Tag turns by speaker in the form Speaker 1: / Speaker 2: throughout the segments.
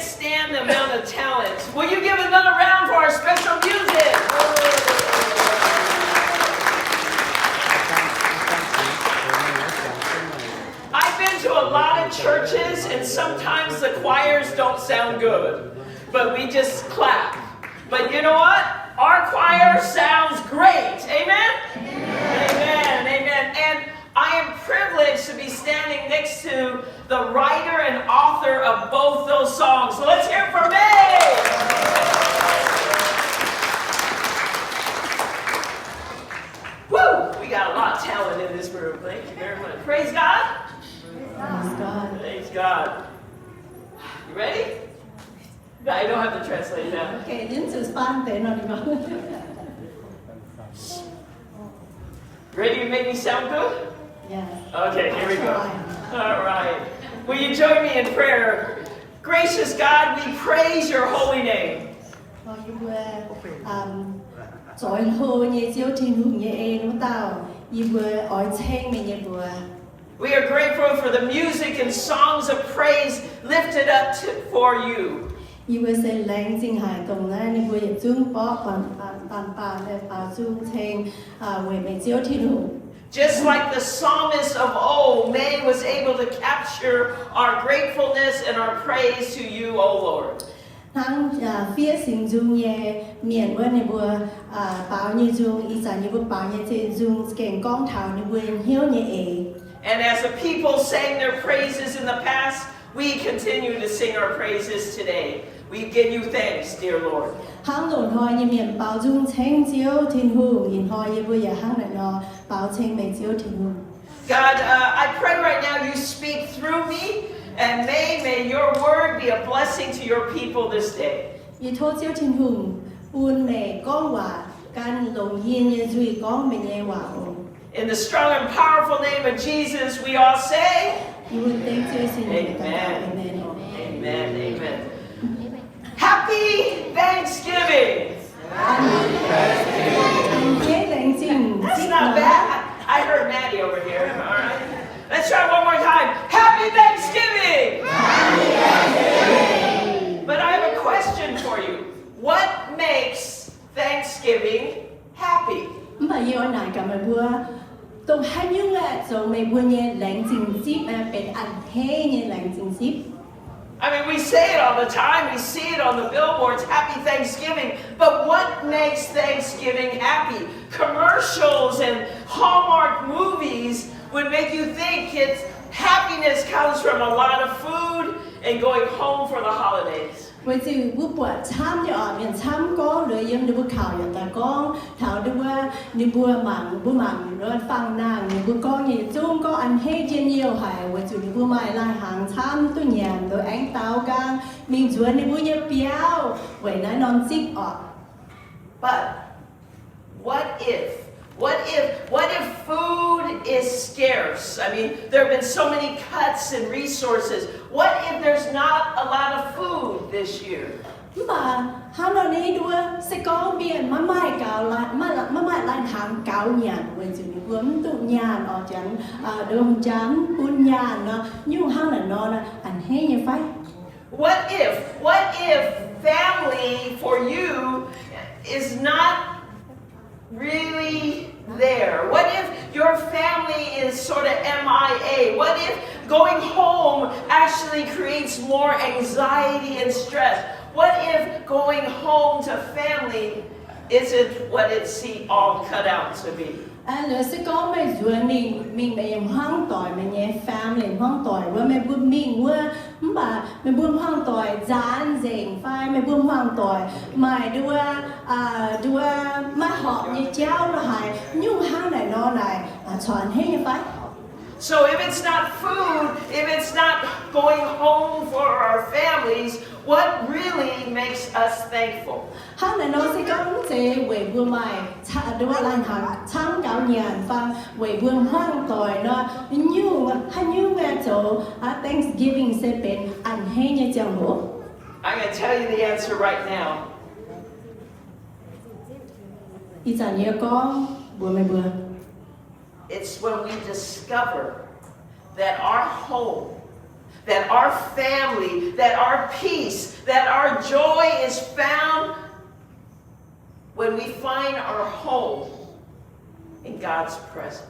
Speaker 1: can't stand the amount of talent. Will you give another round for our special music? I've been to a lot of churches, and sometimes the choirs don't sound good, but we just clap. But you know what? Our choir sounds great. Amen? Amen. Amen. And I am privileged to be standing next to the writer and author of both those songs. So let's hear it for May. Woo! We got a lot of talent in this room. Thank you very much. Praise God.
Speaker 2: Praise God.
Speaker 1: Praise God. You ready? I don't have to translate now.
Speaker 2: Okay, đến từ Spain để nói đi mà.
Speaker 1: Ready to make me sound good?
Speaker 2: Yes.
Speaker 1: Okay, here we go. All right. Will you join me in prayer? Gracious God, we praise your holy name.
Speaker 2: Chọi hô nhẹ chiếu thiên hùng nhẹ nó tao, y vừa ỏi chen mình nhẹ vừa.
Speaker 1: We are grateful for the music and songs of praise lifted up for you.
Speaker 2: Y vừa sẽ lãng chính hải tổng này, y vừa chung bỏ bàn để bảo chung chen về mình chiếu thiên hùng.
Speaker 1: Just like the psalmist of old, May was able to capture our gratefulness and our praise to you, O Lord.
Speaker 2: Thằng phía sinh dung nhẹ miền bên này vừa bảo như dung, ý sản như vừa bảo như trên dung kèn con thảo như vừa hiếu nhẹ.
Speaker 1: And as the people sang their praises in the past, we continue to sing our praises today. We give you thanks, dear Lord.
Speaker 2: Hang đồn hỏi như miền bảo dung chen chiếu thiên hùng, nhìn hỏi như vừa giờ hang này nó bảo chen mình chiếu thiên hùng.
Speaker 1: God, I pray right now you speak through me, and may your word be a blessing to your people this day.
Speaker 2: Như thô chiếu thiên hùng, buôn mẹ con hòa, can lồng yên như duy con mình nghe hòa hồn.
Speaker 1: In the strong and powerful name of Jesus, we all say,
Speaker 2: Amen.
Speaker 1: Amen. Amen. Amen. Happy Thanksgiving. That's not bad. I heard Maddie over here. All right. Let's try one more time. Happy Thanksgiving.
Speaker 2: Happy Thanksgiving.
Speaker 1: But I have a question for you. What makes Thanksgiving happy?
Speaker 2: Mà yêu này cả mà bữa tôi hay nhung là rồi mày bữa nhé lãng trình ship màเป็นอันเท่nhé lãng trình ship.
Speaker 1: I mean, we say it all the time. We see it on the billboards, Happy Thanksgiving. But what makes Thanksgiving happy? Commercials and Hallmark movies would make you think happiness comes from a lot of food and going home for the holidays.
Speaker 2: Vậy thì bữa bữa tham cho ở miền tham có rồi em đi bữa khảo giờ ta con thảo đi bữa mặn rồi phăng nàng đi bữa con gì chung có ăn hết trên nhiều hải vậy thì đi bữa mai lại hàng tham tôi nhàn rồi anh tao càng mình chuẩn đi bữa nhớ béo vậy nói non chích ở.
Speaker 1: But what if food is scarce? I mean, there have been so many cuts and resources. What if there's not a lot of food this year?
Speaker 2: Mà hắn nói này đua sẽ có biển mà mai lại hàng cáo nhàn vậy thì bướm tụ nhàn ở chẳng đông chán bún nhàn nó nhưng hắn là nó là ăn hết như phải.
Speaker 1: What if family for you is not really there? What if your family is sort of MIA? What if going home actually creates more anxiety and stress? What if going home to family isn't what it's all cut out to be?
Speaker 2: Là sẽ có mấy đứa mình bị hoang tỏi mình nhé family hoang tỏi và mấy bữa mình mà mấy bữa hoang tỏi dán dèn phai mấy bữa hoang tỏi mà đua mà họ như cháu nó hại nhưng hàng này nó này chọn hết như phải.
Speaker 1: So if it's not food, if it's not going home for our families, what really makes us thankful?
Speaker 2: Hàng này nó sẽ có sẽ về bữa mai đua lan hàng tham cáo nhàn phăng về bữa hoang tỏi nó như nghe chỗ Thanksgiving sẽเป็นอันให้như chẳng hổ.
Speaker 1: I'm going to tell you the answer right now.
Speaker 2: Ý chẳng nhớ con bữa mấy bữa.
Speaker 1: It's when we discover that our home, that our family, that our peace, that our joy is found when we find our home in God's presence.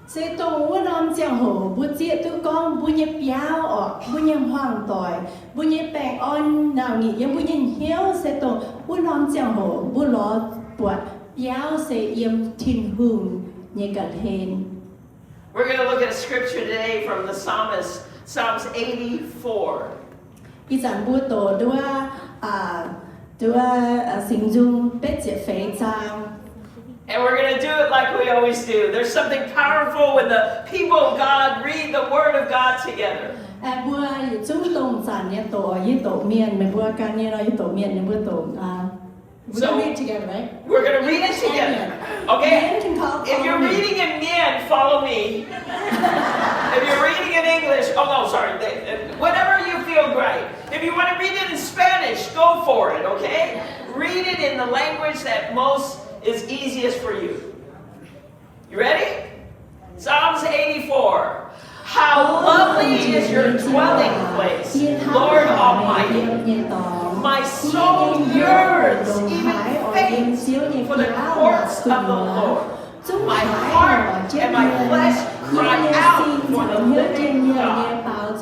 Speaker 2: Sẽ tổ quân om giang hồ bu chia tu con bu nhẹ piao ở bu nhẹ hoàng tỏi bu nhẹ bèn on nào nghỉ yếm bu nhẹ hiếu sẽ tổ quân om giang hồ bu lọ bọt piao sẽ yếm thiên hùng nhẹ cả hên.
Speaker 1: We're going to look at a scripture today from the psalmist, Psalms 84.
Speaker 2: Ý rằng bu tổ đua sinh dung bết chế phế trang.
Speaker 1: And we're going to do it like we always do. There's something powerful when the people of God read the Word of God together.
Speaker 2: Bữa chúng tông sản nhé tổ với tổ miền mình bữa can nhé nói với tổ miền nhưng bữa tổ we're gonna read together, right?
Speaker 1: We're going to read it together. Okay? If you're reading in Mien, follow me. If you're reading in English, whatever you feel great. If you want to read it in Spanish, go for it, okay? Read it in the language that is easiest for you. You ready? Psalms 84. How lovely is your dwelling place, Lord Almighty. My soul yearns, even faints, for the courts of the Lord. My heart and my flesh cry out for the living God.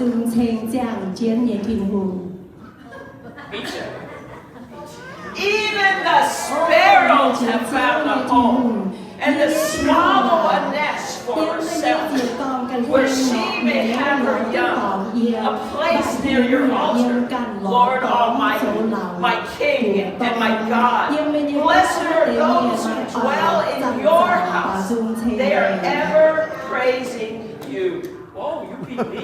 Speaker 1: Even the sparrows have found a home, and the swallow a nest for herself, where she may have her young, a place near your altar, Lord Almighty, my King and my God. Blessed are those who dwell in your house. They are ever praising you. Whoa, you beat me.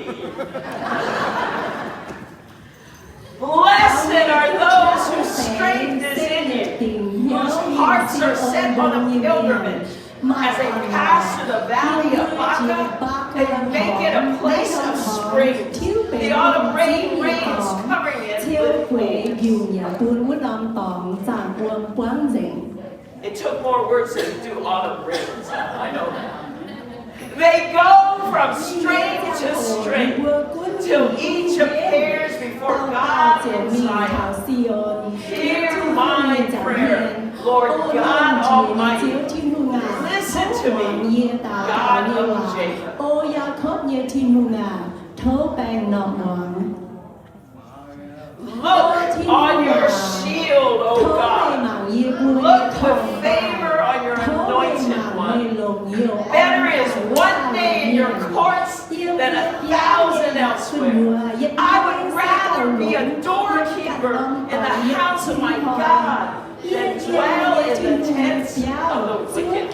Speaker 1: Blessed are those whose strength is in you, whose hearts are set on a pilgrimage. As they pass through the valley of Baca, they make it a place of spring. The autumn rain rains, covering it with gold. It took more words to do autumn rains. I know that. They go from strength to strength, till each appears before God in Zion. Hear my prayer, Lord God Almighty. Listen to me, God of Jacob. Look on your shield, O God. Look with favor on your anointed one. Better is one day in your courts than 1,000 elsewhere. I would rather be a doorkeeper in the house of my God than dwell in the tents of the wicked.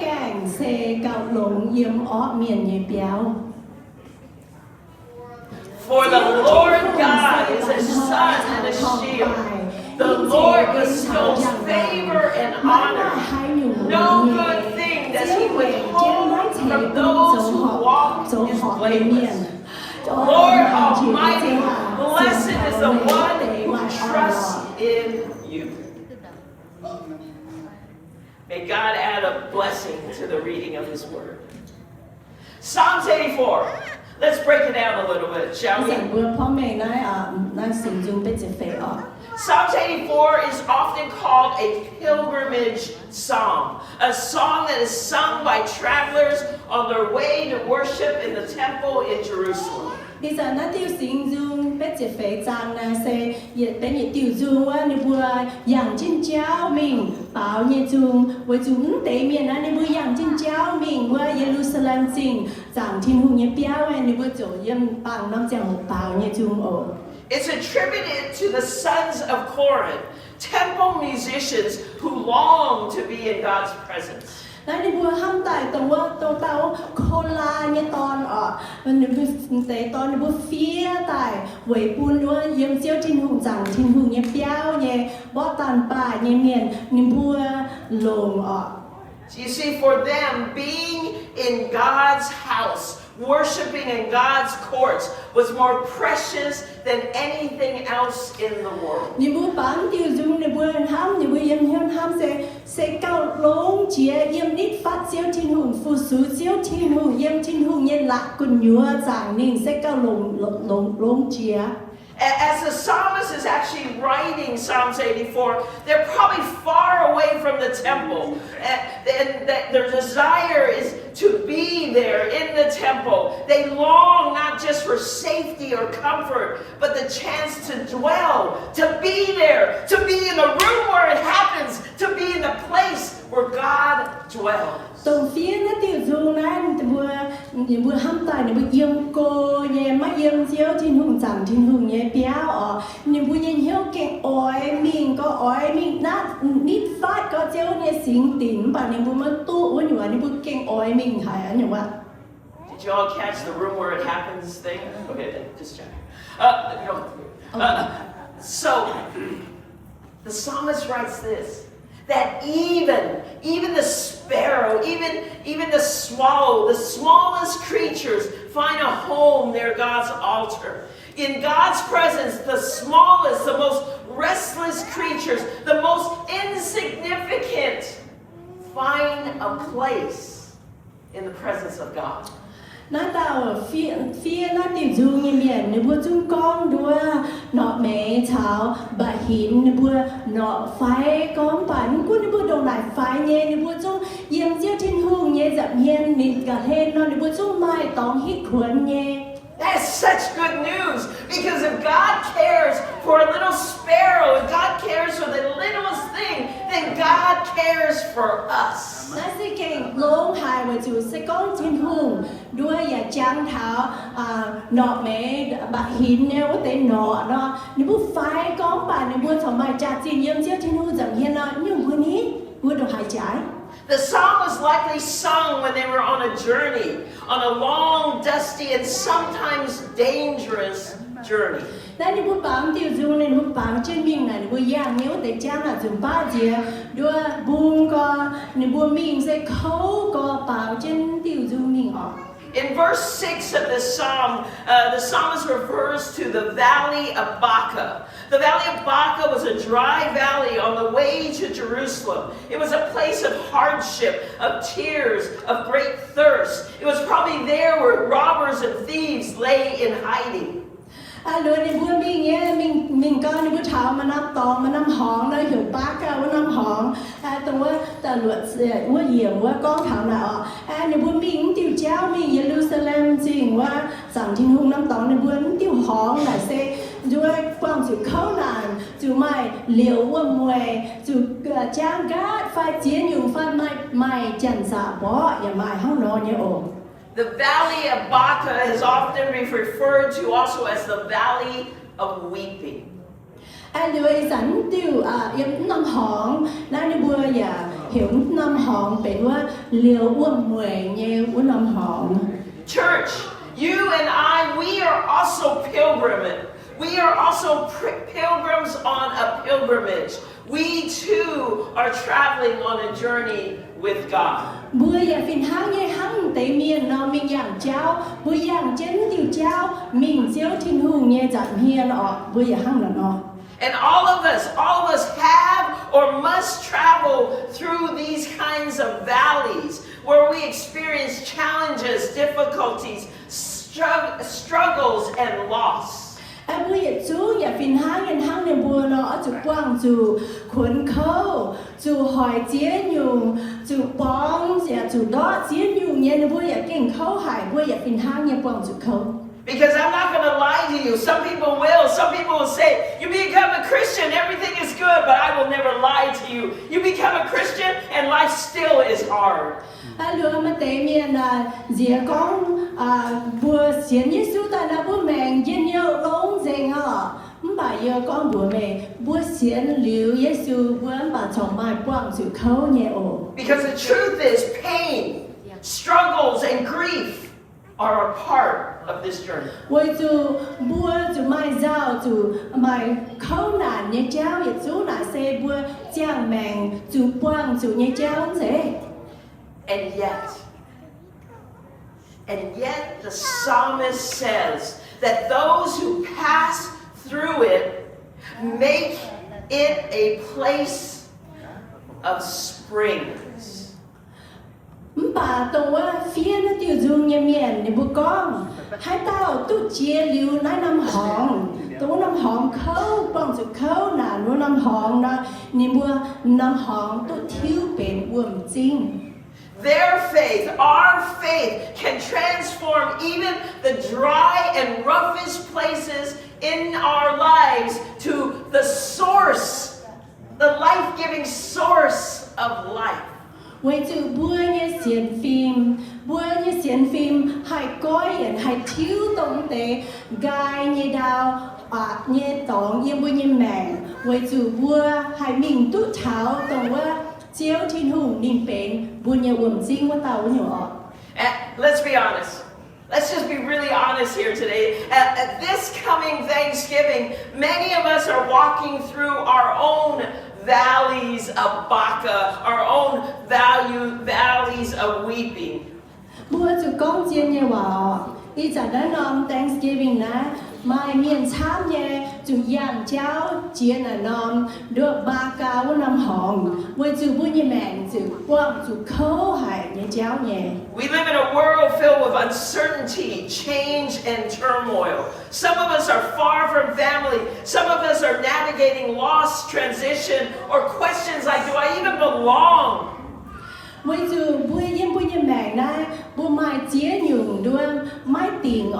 Speaker 1: For the Lord God is a sun and a shield. The Lord bestows favor and honor. No good thing does he withhold from those who walk his blameless. Lord Almighty, blessed is the one who trusts in you. May God add a blessing to the reading of his word. Psalms 84. Let's break it down a little bit, shall we? Psalms 84 is often called a pilgrimage psalm, a song that is sung by travelers on their way to worship in the temple in Jerusalem.
Speaker 2: Bây giờ nó tiêu sinh dung bết chế phế trang là sẽ bên nhiệt tiêu dung á nè bùa yang trên cháu mình bảo nhiệt dung với chúng tế miền á nè bùa yang trên cháu mình qua Jerusalem chính giảng thiên hùng nhiệt béo á nè bùa chỗ yếm bằng năm chàng một bảo nhiệt dung ổ.
Speaker 1: It's attributed to the sons of Corinth, temple musicians who long to be in God's presence.
Speaker 2: Nói đi bùa hâm tại tổ tàu Kola như tòn ở mình tế tòn đi bùa phía tại với buôn đua yếm chiếu trên hùng rằng trên hùng như béo như bó tàn bà như miền như bùa lồng ở.
Speaker 1: You see, for them, being in God's house worshiping in God's courts was more precious than anything else in the world.
Speaker 2: Ni bu bản tiêu dung ni bu ham ni bu yếm hiên ham sẽ cao lông chia yếm nít phát chiếu thiên hùng phụ sứ chiếu thiên hùng yếm thiên hùng nhân lạc cùng nhúa giảng nên sẽ cao lông chia.
Speaker 1: As the psalmist is actually writing Psalms 84, they're probably far away from the temple. And their desire is to be there in the temple. They long not just for safety or comfort, but the chance to dwell, to be there, to be in the room where it happens, to be in the place where God dwells.
Speaker 2: Tổng phía nó tiêu dung này ni bu ham tài ni bu yếm cô nhé mà yếm chiếu thiên hùng giảng thiên hùng nhé béo ni bu nhìn hiếu kẹn ỏi mình nát nít phát có chiếu nhé xính tín và ni bu mà tu uốn nhua ni bu kẹn ỏi mình hay anh nhua.
Speaker 1: Did you all catch the room where it happens thing? Okay, just check. So the psalmist writes this. That even the sparrow, even the swallow, the smallest creatures find a home near God's altar. In God's presence, the smallest, the most restless creatures, the most insignificant, find a place in the presence of God.
Speaker 2: Nó tạo phía nó tiêu dung như miền nếu bữa chúng con đua nọ mẹ cháu bà hiến nếu bữa nọ phải con bản cũng nếu bữa đầu lại phải nhé nếu bữa chúng yếm chiếu thiên hùng nhé dặm hiền nên cả hết nó nếu bữa chúng mai tóm hít khuẩn nhé.
Speaker 1: That's such good news, because if God cares for a little sparrow, if God cares for the littlest thing, then God cares for us.
Speaker 2: Nó sẽ kèn lông hài và chủ sẽ con thiên hùng đua và trắng tháo nọ mẹ bà hiến nếu có thể nọ nó nếu bữa phải con bà nếu bữa thằng mai trả tiền yếm chiếu thiên hùng dặm hiền nó nhưng bữa ní bữa đầu hài trái.
Speaker 1: The song was likely sung when they were on a journey, on a long, dusty, and sometimes dangerous journey.
Speaker 2: Đây là bút bám tiêu dung nên bút bám trên mình này bút giang nếu để trang là dùng ba dĩa đua buông co nên bút mình sẽ khâu co bám trên tiêu dung mình ở.
Speaker 1: In verse 6 of this psalm, the psalmist refers to the valley of Baca. The valley of Baca was a dry valley on the way to Jerusalem. It was a place of hardship, of tears, of great thirst. It was probably there where robbers and thieves lay in hiding.
Speaker 2: Lừa này bữa mình nghe mình coi này bữa thảo mà năm tòng mà năm hòn nơi hiểu bác cao năm hòn tụi ta luật bữa diệm bữa con thảo nào này bữa mình tiêu cháo mình Jerusalem chỉnhว่าสั่งทิ้งหุ่งน้ำตองในบวนtiêu hòn là xeด้วยความจุเข้านานจุไม่เหลียวว่ามวยจุจ้างการไฟเจียนอยู่ไฟไม่จันสาบ่อย่าไม่ห้องนอนเนี่ยโอ้
Speaker 1: The valley of Baca is often referred to also as the valley of weeping.
Speaker 2: Lưỡi dẫn tiêu yếm năm hòn,นั่นbữa giờ hiểu năm hòn,เป็นว่าเหลียวว่ามวยเนี่ยว่าnăm hòn.
Speaker 1: Church, you and I, we are also pilgrims. We are also pilgrims on a pilgrimage. We too are traveling on a journey with God.
Speaker 2: Bữa giờ phiền hăng nghe hăng tế miền nó mình giảng cháu, bữa giảng chén tiêu cháu, mình chiếu thiên hùng nghe giảng hiền bữa giờ hăng là nó.
Speaker 1: And all of us have or must travel through these kinds of valleys where we experience challenges, difficulties, struggles, and loss.
Speaker 2: Bữa giờ chú giờ phiền hăng này bữa nó chú quang chú khuẩn khâu, chú hỏi chiến dùng, chú bóng giờ chú đó chiến dùng nghe bữa giờ kinh khâu hải bữa giờ phiền hăng nghe quang chú khâu.
Speaker 1: Because I'm not going to lie to you. Some people will. Some people will say, you become a Christian, everything is good, but I will never lie to you. You become a Christian and life still is hard.
Speaker 2: Lừa mà tế miền dìa con bữa xiên Giêsu ta là bữa mèn dân yêu lông dèn bà giờ con bữa mẹ bữa xiên liu Giêsu bữa bà chồng mai quăng sự khâu nhẹ ổ.
Speaker 1: Because the truth is pain, struggles, and grief are a part of this journey.
Speaker 2: Với chú bữa chú mai giao chú mai khâu nản nhẹ cháu vậy chú nãy xe bữa chàng mèn chú quăng chú nhẹ cháu dễ.
Speaker 1: And And yet the psalmist says that those who pass through it make it a place of springs.
Speaker 2: Bà tông qua phía nó tiêu dùng nhà miền để bố con hai tao tu chia liu nái năm hòn tu năm hòn khâu bằng sự khâu là nó năm hòn đó niệm bùa năm hòn tu thiếu bền uổng chính.
Speaker 1: Their faith, our faith, can transform even the dry and roughest places in our lives to the source, the life-giving source of life.
Speaker 2: Vậy chứ bùa như xiên phim hay coi hay thiếu tổng tế gai như đào như tổng như bùa như mèn. Vậy chứ bùa hay mình tút tháo tổng qua chiếu thiên hùng ninh bền bùa như uổng chính của tao nhỏ.
Speaker 1: Let's be honest. Let's just be really honest here today. At this coming Thanksgiving, many of us are walking through our own valleys of baka, our own valleys of weeping.
Speaker 2: Bùa chú con chiên như bảo, ý trả đã nòm Thanksgiving ná, mai miền chám nhé, chú dàn cháu chiên là nòm, được ba cao nằm hòn, với chú bùa như mẹn, chú quang chú khâu hải như cháu nhé.
Speaker 1: We live in a world filled with uncertainty, change, and turmoil. Some of us are far from family. Some of us are navigating loss, transition, or questions like, do I even belong?
Speaker 2: Với chú bùa như mẹn này, bùa mai chia nhung đuông, mai tình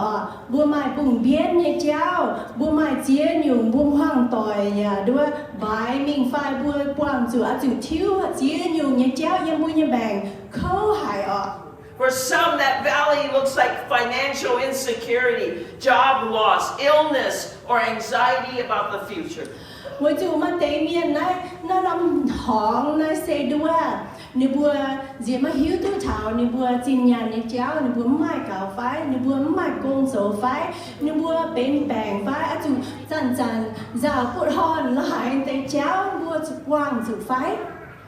Speaker 2: bùa mai bùng biến như cháu, bùa mai chia nhung bùa hoang tỏi đuông, bài mình phải bùa quang chú chú thiếu chia nhung như cháu bùa như mẹn, khâu hải
Speaker 1: For some, that valley looks like financial insecurity, job loss, illness, or anxiety about the future.
Speaker 2: Với chú mà tế miền này, nó nằm hóng này xe đua. Nếu bùa dễ mà hiếu tư thảo, nếu bùa trình nhà như cháu, nếu bùa mai cáo phái, nếu bùa mai công số phái, nếu bùa bên bèn phái, chú dần dạo bụt hòn là hải tế cháu, bùa chú quang chú phái.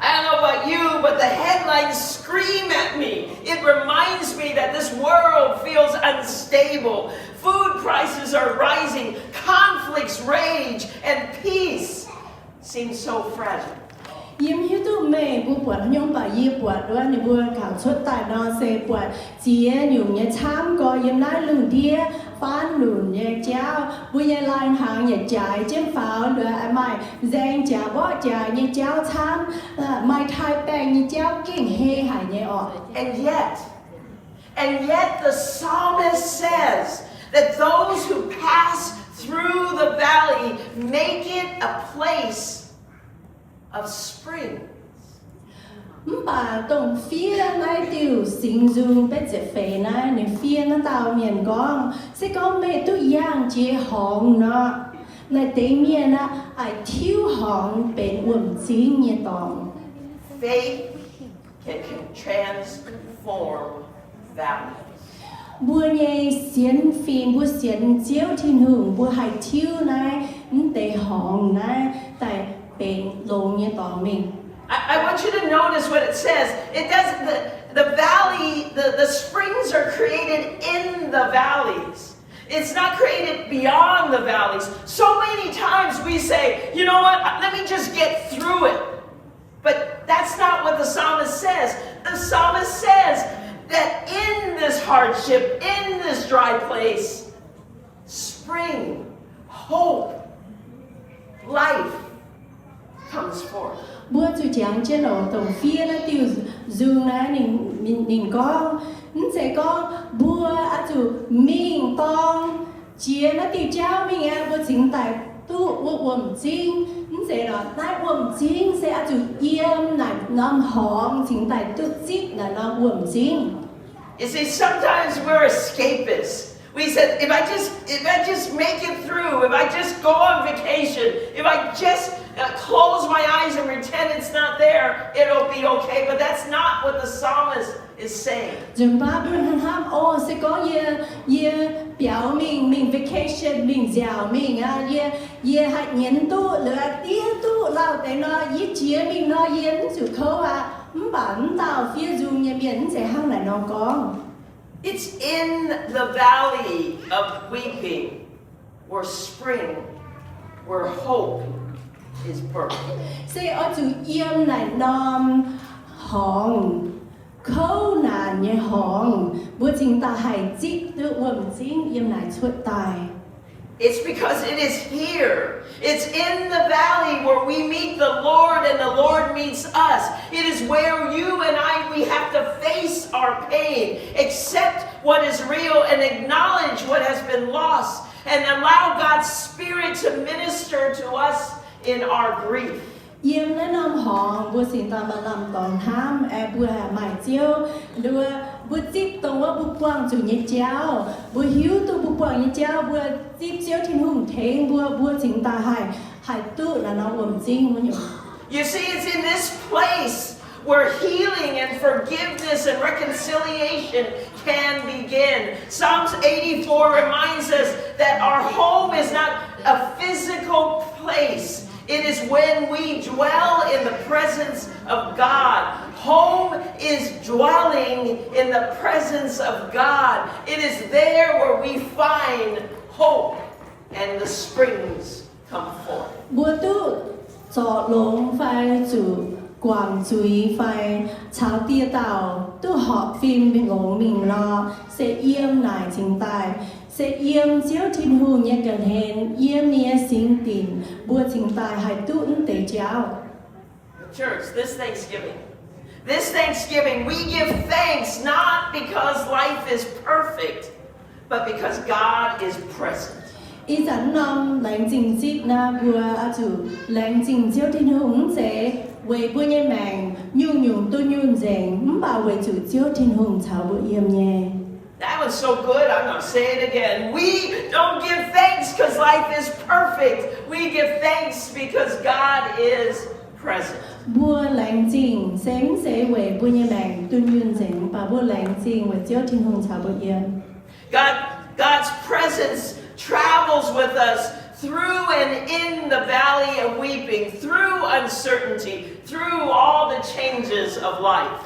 Speaker 1: I don't know about you, but the headlines scream at me. It reminds me that this world feels unstable. Food prices are rising, conflicts rage, and peace seems so fragile.
Speaker 2: Yếm hiếu tu mê bùa bọt nhông bà yê bọt đó nè bùa khảo xuất tài nó xe bọt chia nhung nhé chám có yếm nái lưng đĩa phán lùn nhé cháu bùa yê lai hàng nhé trái chém pháo đứa mày dành chả bó chả nhé cháu chám mày thai bèn nhé cháu kinh hê hải nhé
Speaker 1: And yet the psalmist says that those who pass through the valley make it a place of spring.
Speaker 2: Bà tổng phía ngay tiêu sinh dung bé chế phê này nên phía nó tạo miền con sẽ có mẹ tu yang chế hòn nó này tế miền á ai thiếu hòn bên uổng chính như tòng.
Speaker 1: Faith can transform valleys.
Speaker 2: Bùa nhé xiên phim bùa xiên chiếu thiên hưởng bùa hải thiếu này tế hòn này tại bên lông như tòng mình.
Speaker 1: I want you to notice what it says. It doesn't. The valley, the springs are created in the valleys. It's not created beyond the valleys. So many times we say, you know what? Let me just get through it. But that's not what the psalmist says. The psalmist says that in this hardship, in this dry place, spring, hope, life comes forth.
Speaker 2: Bữa chú chẳng trên ổ tổng phía nó tiêu dùng này mình có sẽ có bữa chú mình tông chia nó tiêu cháu mình bữa chính tại tu uổng chính sẽ đó tại uổng chính sẽ chú yếm này nằm hòm chính tại tu chít là nó uổng chính.
Speaker 1: You see, sometimes we're escapists. We said, if I just make it through, if I just go on vacation, if I just close my eyes and pretend it's not there, it'll be okay. But that's not what the psalmist is saying.
Speaker 2: Chúng ta luôn ham sẽ có biểu mình vacation mình giàu mình hạt nhẫn tu lừa tía tu lao tại nó chia mình nó yến chủ khâu bản tàu phía dùng nhà biển sẽ hăng lại nó có.
Speaker 1: It's in the valley of weeping where spring, where hope is birthed.
Speaker 2: Sẽ ở chủ yếm này nom hòn khâu nàn như hòn bữa chính ta hãy chích tự quầm chính yếm này xuất tài.
Speaker 1: It's because it is here. It's in the valley where we meet the Lord and the Lord meets us. It is where you and I, we have to face our pain, accept what is real, and acknowledge what has been lost, and allow God's Spirit to minister to us in our grief.
Speaker 2: Yếm nó nom hòn bữa chính ta mà làm tòn ham bữa mải chiêu đưa bữa tiếp tôngว่าbữa quang chủ nhật cháu bữa hiếu tu bữa quang nhật cháu bữa tiếp chiếu thiên hùng thế bữa chính ta hãy tự là nó ổn chính muốn nhủ.
Speaker 1: You see, it's in this place where healing and forgiveness and reconciliation can begin. Psalms 84 reminds us that our home is not a physical place. It is when we dwell in the presence of God. Home is dwelling in the presence of God. It is there where we find hope and the springs come forth.
Speaker 2: Bữa tu cho lông phải chủ quảng chuối phải cháo tia tàu tu họ phim bên ngõ mình lo sẽ yếm nải chính tài sẽ yếm chiếu thiên hù nhé gần hẹn yếm nhé sinh tình bữa chính tài hay tu tế cháu.
Speaker 1: Church, this Thanksgiving, we give thanks not because life is perfect, but because God is present.
Speaker 2: Ý dẫn năm lãnh trình chích na bữa chủ lãnh trình chiếu thiên hùng sẽ về bữa nhé màng nhung tôi nhung rèn bảo vệ chủ chiếu thiên hùng chào bữa yếm nhé.
Speaker 1: That was so good, I'm going to say it again. We don't give thanks because life is perfect. We give thanks because God is present.
Speaker 2: Bữa lãnh trình sáng sẽ về bữa nhé màng tôi nhung rèn và bữa lãnh trình về chiếu thiên hùng chào bữa yếm.
Speaker 1: God's presence travels with us through and in the valley of weeping, through uncertainty, through all the changes of life.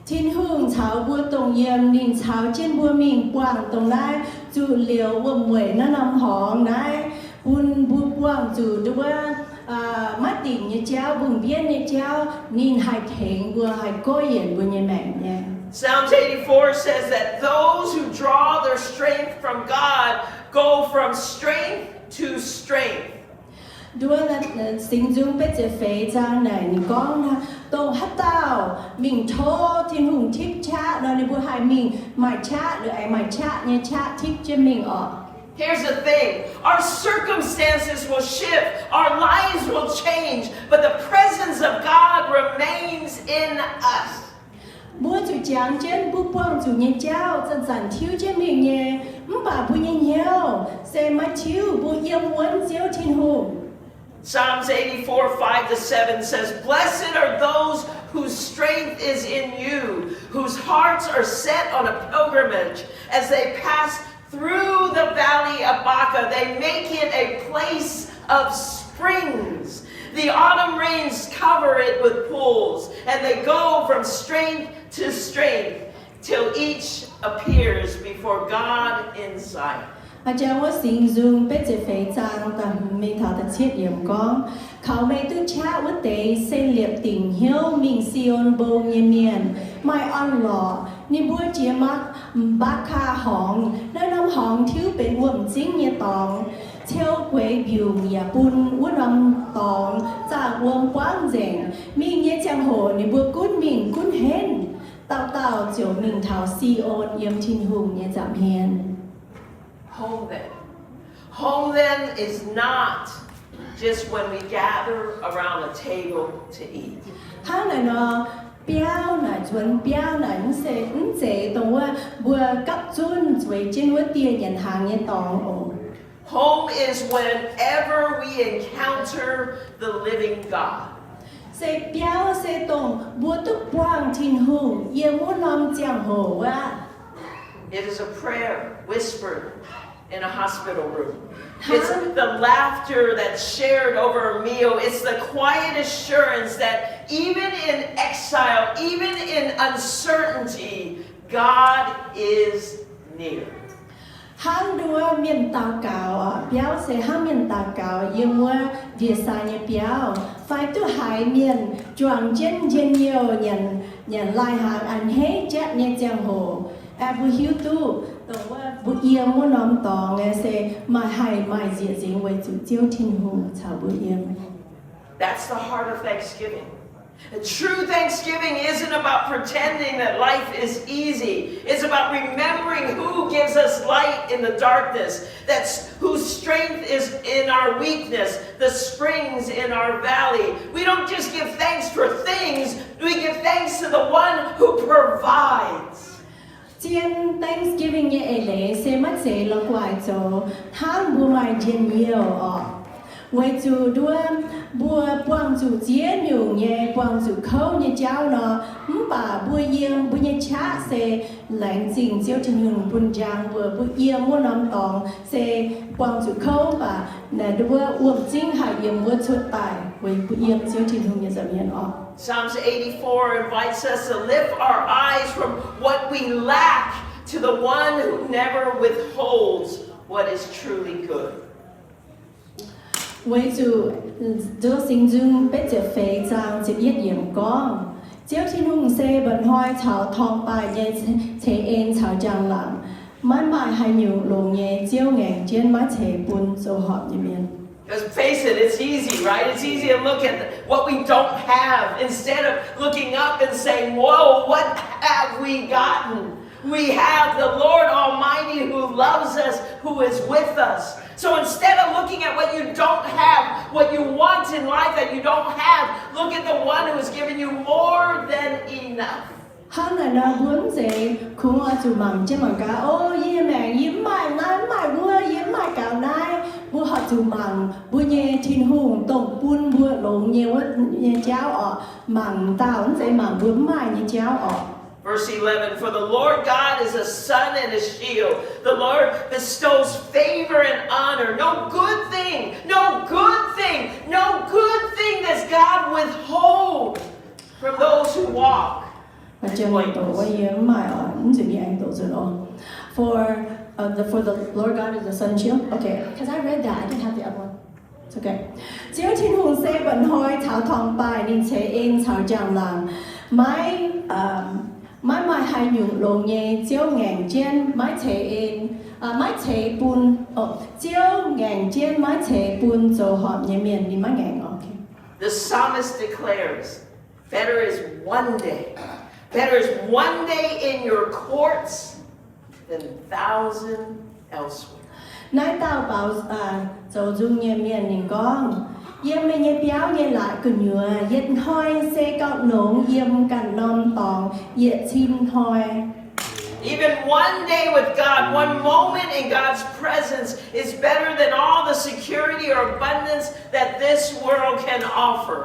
Speaker 2: Thiên hùng cháo bữa tông yếm nín cháo trên bữa mình quảng tông này chủ liều vườn muội nó nằm hòn này bữa quảng chủ đứa mắt tỉnh như cháu vùng biên như cháu nín hai thèn bữa hai coi hiện bữa như mẹ nha.
Speaker 1: Psalms 84 says that those who draw their strength from God go from strength to strength.
Speaker 2: Đua là sinh dung bé chế phê trang này nì con là tông hát tao mình thô thiên hùng thích cha đó nì bữa hai mình mải cha được ai mải cha nha cha thích cho mình ở.
Speaker 1: Here's the thing, our circumstances will shift, our lives will change, but the presence of God remains in us.
Speaker 2: Bữa chủ tráng trên bữa quang chủ nhé cháu dần dần thiếu cho mình nhé bà bữa nhé nhiều sẽ mà thiếu bữa yêu muốn chiếu thiên hùng.
Speaker 1: Psalms 84:5-7 says, "Blessed are those whose strength is in you, whose hearts are set on a pilgrimage. As they pass through the valley of Baca, they make it a place of springs. The autumn rains cover it with pools, and they go from strength to strength, till each appears before God in Zion."
Speaker 2: Chaว่าสิ่งซุงเป็ดจะเฟยจางแต่ไม่เท่าแต่เชียดเหลี่ยมก้องเขาไม่ตุ้ชาว่าเตะเส้นเหลี่ยมติ่งเหี้ยวมิงซีออนโบงเยเมียนไม่อ่อนหล่อนี่บัวเจียมักบักคาหองแล้วน้ำหองทิ้วเป็นว่มจิ้งเยตองเที่ยวเกวยบิวเยปุ่นว่ารำตองจากวงกว้างเจ๋งมิงเยจังโหนี่บัวกุ้นมิงกุ้นเฮนเต่าเจียวมิงเท่าซีโอนเยี่ยมทินหุงเยจับเฮน
Speaker 1: Home then is not just when we gather around a table to eat.
Speaker 2: Tháng này nó béo này chuẩn béo này nó sẽ tôngว่าบัวกับจุนสวยจิ้นว่าเตียยันหางยันตองโอ
Speaker 1: Home is whenever we encounter the living God.
Speaker 2: sẽ béo sẽ tông บัวตุกกว้างทินหูเยี่ยมว่าลำเจียงโหว่า
Speaker 1: It is a prayer whispered in a hospital room. It's the laughter that's shared over a meal. It's the quiet assurance that even in exile, even in uncertainty, God is near.
Speaker 2: Hang đua miền tàu cào béo sẽ hang miền tàu cào yêu mua địa sai như béo phải tu hải miền chuang chân chân nhiều nhận lại hàng anh hết chết như giang hồ bu hiu tu tổngว่าbu yêu mua nón tòng nghe sẽ mà hải mà diệt dính với chủ chiếu thiên hùng chào bu yêu.
Speaker 1: That's the heart of Thanksgiving. A true Thanksgiving isn't about pretending that life is easy. It's about remembering who gives us light in the darkness, whose strength is in our weakness, the springs in our valley. We don't just give thanks for things, we give thanks to the one who provides.
Speaker 2: Chiên Thanksgiving như lễ sẽ mất sẽ là quài cho tháng bùa mai chiên nhiều với chủ đua bùa quang chủ chiến nhiều nhẹ quang chủ khâu như cháu nó bà bùa yên bùa như cha sẽ lãnh trình chiếu trên hùng bùn giang bùa yên mua nắm tòng sẽ quang chủ khâu và nè đua uổng chính hải yên mua xuất tài với bùa yên chiếu trên hùng như giảm yên
Speaker 1: Psalms 84 invites us to lift our eyes from what we lack to the one who never withholds what is truly good.
Speaker 2: Với chủ đưa sinh dung bé trở phê trang chỉ biết điểm con chiếu thiên hùng xe bận hoài chào thong bài nhé chế en chào trang làm mãi mãi hay nhiều lồng nhé chiếu ngàn trên mái chế bún dầu họp như miền.
Speaker 1: Because face it, it's easy, right? It's easy to look at what we don't have instead of looking up and saying, whoa, what have we gotten? We have the Lord Almighty who loves us, who is with us. So instead of looking at what you don't have, what you want in life that you don't have, look at the one who has given you more than enough.
Speaker 2: Hắn là nó muốn gì cũng ở chủ mặn chứ mặn cả ô Iu-Mienh yếm mày nái mày bùa yếm mày cào nái bùa họ chủ mặn bùa nhẹ thiên hùng tổng bún bùa lồng nhiều nhẹ cháo mặn tao sẽ mặn bùa mày nhẹ cháo
Speaker 1: Verse 11, for the Lord God is a sun and a shield. The Lord bestows favor and honor. No good thing does God withhold from those who walk.
Speaker 2: For the Lord God is a sun and shield. Okay, because I read that, I didn't have the other one. It's okay. Chiếu thiên hùng sẽ bận hoi thảo thong bài nên chế in thảo giang làng. Mãi mãi hay nhung lồng nhẹ chiếu ngàn trên mái chế in mái chế bún chiếu ngàn trên mái chế bún dầu họp nhẹ miền đi mái ngàn okay.
Speaker 1: The psalmist declares, better is one day in your courts than 1,000 elsewhere.
Speaker 2: Nói tao bảo dầu dung nhẹ miền nhìn con yếm mình nhẹ béo nhẹ lại cứ nhựa yết hoi xe cạo nống yếm cằn non tòng yết xin hoi.
Speaker 1: Even one day with God, one moment in God's presence is better than all the security or abundance that this world can offer.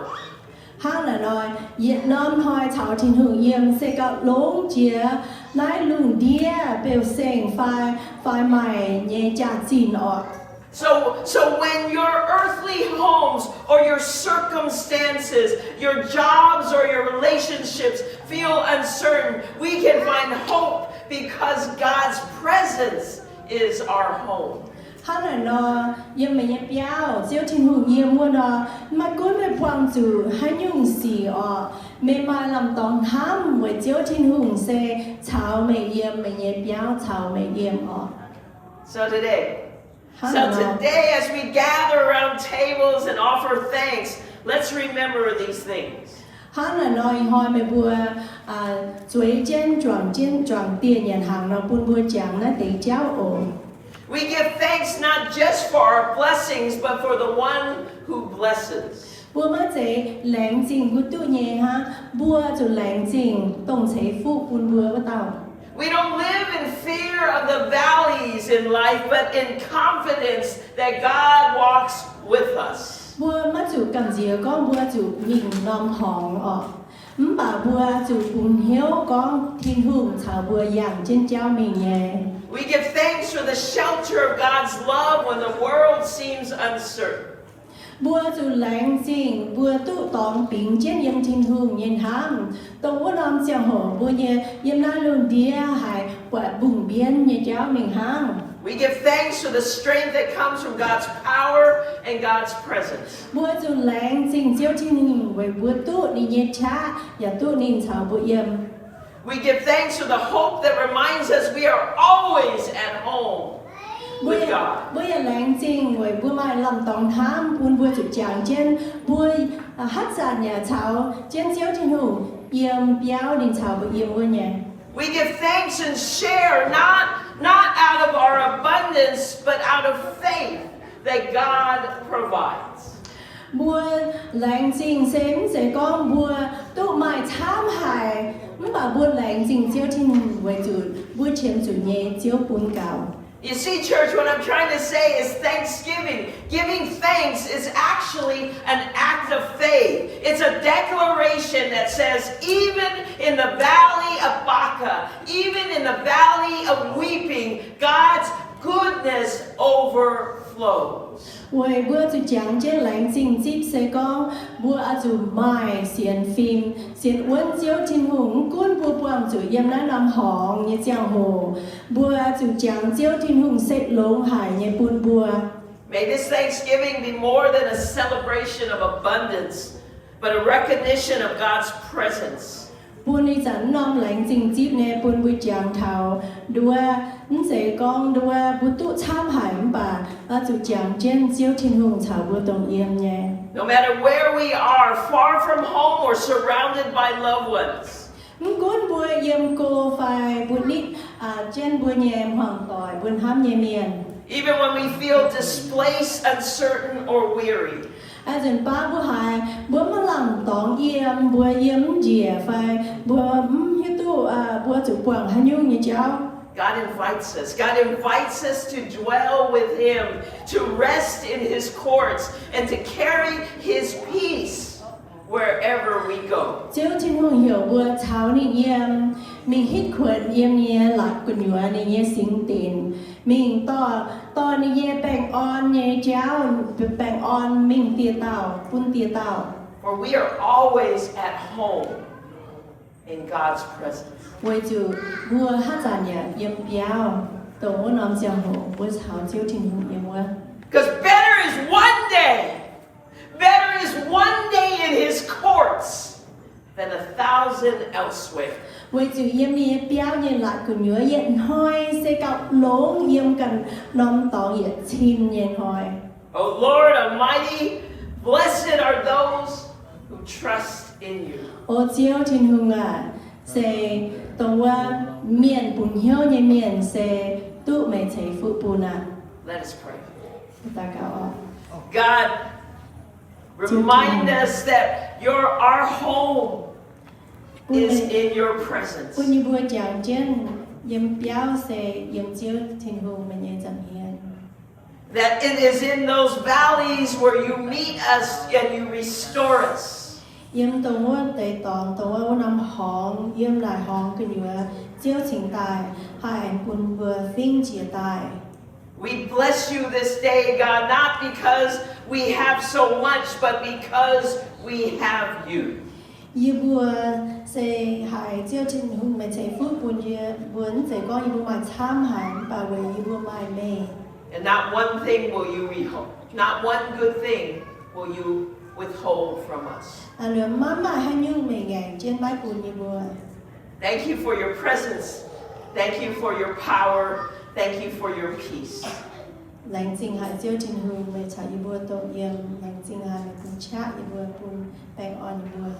Speaker 2: Hang là nói yết non hoi chào thiên hùng yếm xe cạo nống chia nái lùng đĩa bèo seng phai mày nhẹ trả chín
Speaker 1: So when your earthly homes or your circumstances, your jobs or your relationships feel uncertain, we can find hope because God's presence is our home.
Speaker 2: Hắn là nó yếm mình nhẹ béo chiếu thiên hùng yếm mua nó mà cuốn về quang chủ hay nhung xì mẹ mai làm tòng ham với chiếu thiên hùng xe chào mẹ yếm mình nhẹ béo chào mẹ yếm
Speaker 1: So today, as we gather around tables and offer thanks, let's remember these things.
Speaker 2: Hắn là nói hỏi mẹ bùa chuối trên choàng tiền nhận hàng nó buôn bùa chẳng nó để cháu
Speaker 1: We give thanks not just for our blessings, but for the one who blesses.
Speaker 2: Bùa mới chế lãnh trình của tụi nhẹ ha bùa cho lãnh trình tổng chế phụ buôn bùa với tao.
Speaker 1: We don't live in fear of the valleys in life, but in confidence that God walks with us.
Speaker 2: Bùa mà chủ cầm gì con bùa chủ nhìn nòng hỏng bà bùa chủ cùng hiếu con thiên hùng chào bùa dạng trên cháu mình nhé.
Speaker 1: We give thanks for the shelter of God's love when the world seems uncertain.
Speaker 2: bùa dù lãng trình bùa tụ tòng bình trên yếm thiên hùng nhìn ham tổng vô lòng chào hổ bùa nhẹ yếm na luôn đĩa hải quả bùng biên như cháu mình ham.
Speaker 1: We give thanks for the strength that comes from God's power and God's presence.
Speaker 2: Bùa dù lãng trình chiếu thiên hùng với bùa tụ đi nhẹ cha và tụ nín chào bùa yếm.
Speaker 1: We give thanks for the hope that reminds us we are always at home with God.
Speaker 2: Bùa lãng trình với bùa mai làm tòng tham bùa bùa chủ tràng trên bùa hát giàn nhà chào trên chiếu thiên hùng yếm béo nín chào bùa yếm bùa nhẹ.
Speaker 1: We give thanks and share not out of our abundance but out of faith that God provides.
Speaker 2: Bùa lãng trình xem sẽ con bùa tụ mai tham hại mà bùa lãng trình chiếu thiên hùng với chủ bùa chiếm chủ nhẹ chiếu bùn cao.
Speaker 1: You see, church, what I'm trying to say is thanksgiving. Giving thanks is actually an act of faith. It's a declaration that says, even in the valley of Baca, even in the valley of weeping, God's goodness overflows.
Speaker 2: Với bùa chủ tràng trên lãng trình díp sẽ con bùa chủ mai xiên phim xiên uốn chiếu thiên hùng cuốn bùa buông chủ yếm ná nằm hỏng như giang hồ bùa chủ tràng chiếu thiên hùng xếp lông hải như bùn bùa.
Speaker 1: May this Thanksgiving be more than a celebration of abundance, but a recognition of God's presence.
Speaker 2: Bùn đi dẫn nông lãng trình díp nè bùn bùi tràng thảo đùa sẽ con đùa bùa tụ tham hải bà chủ tràng trên chiếu thiên hùng thảo bùa tổng yếm nhé.
Speaker 1: No matter where we are, far from home or surrounded by loved ones.
Speaker 2: Cuốn bùa yếm cô phải bùn nít trên bùa nhèm hoàng tỏi bùn hám nhẹ miền.
Speaker 1: Even when we feel displaced, uncertain, or weary.
Speaker 2: Dần ba bùa hài bùa mà làm tòng yếm bùa yếm dìa phải bùa như tu bùa chủ quảng hà nhung như cháu.
Speaker 1: God invites us. God invites us to dwell with Him, to rest in His courts, and to carry His peace wherever we go.
Speaker 2: Chiếu thiên hùng hiểu bùa cháu nị yếm mình hít khuẩn yếm nhé lạc quần nhua nị nhé sinh tiền mình to nị nhé bèng on nhé cháu bèng on mình tia tàu phun tia tàu.
Speaker 1: For we are always at home in God's presence.
Speaker 2: Với chủ bùa hát giàn nhà yếm béo tổng vô nóm giang hồ bùa cháu chiếu thiên hùng yếm quá.
Speaker 1: Because better is one day in His courts than 1,000 elsewhere.
Speaker 2: Với chủ yếm nhé béo nhé lạc quần nhua yện hoi sẽ cạo lống yếm cần nóm tòng yện chim nhện hoi.
Speaker 1: Oh Lord Almighty, blessed are those who trust in you.
Speaker 2: Ô chiếu thiên hùng sẽ tổng qua miền bùn hiếu như miền sẽ tụ mẹ thấy phụ bùn
Speaker 1: Let us pray.
Speaker 2: ta cáo
Speaker 1: God, remind us that our home is in your presence.
Speaker 2: bùn như bùa chàng trên yếm béo sẽ yếm chiếu thiên hùng mà nhé chẳng hiền.
Speaker 1: That it is in those valleys where you meet us and you restore us.
Speaker 2: Yếm tổng qua tây tòng tổng qua nằm hóng yếm lại hóng cái nhựa chiếu chính tài hải bùn bùa phinh chia tài.
Speaker 1: We bless you this day, God, not because we have so much, but because we have you.
Speaker 2: Yếm bùa sẽ hải chiếu thiên hùng mà chạy phút bùn yếm bùn sẽ có yếm bùa mà tham hải bà về yếm bùa mai mê.
Speaker 1: And not one thing will you withhold. Not one good thing will you withhold from us.
Speaker 2: Lửa mama hay nhung mày ngàn trên bãi bùn như bùa.
Speaker 1: Thank you for your presence. Thank you for your power. Thank you for your peace.
Speaker 2: Lãnh trình hải chiếu trình hương mày trả như bùa tổ yếm lãnh trình hải bùn chát như bùa bùn bèng on như bùa.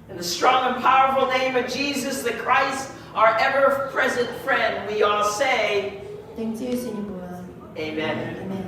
Speaker 1: In the strong and powerful name of Jesus the Christ, our ever-present friend, we all say,
Speaker 2: Thank you, xin bùa.
Speaker 1: Amen.
Speaker 2: Amen.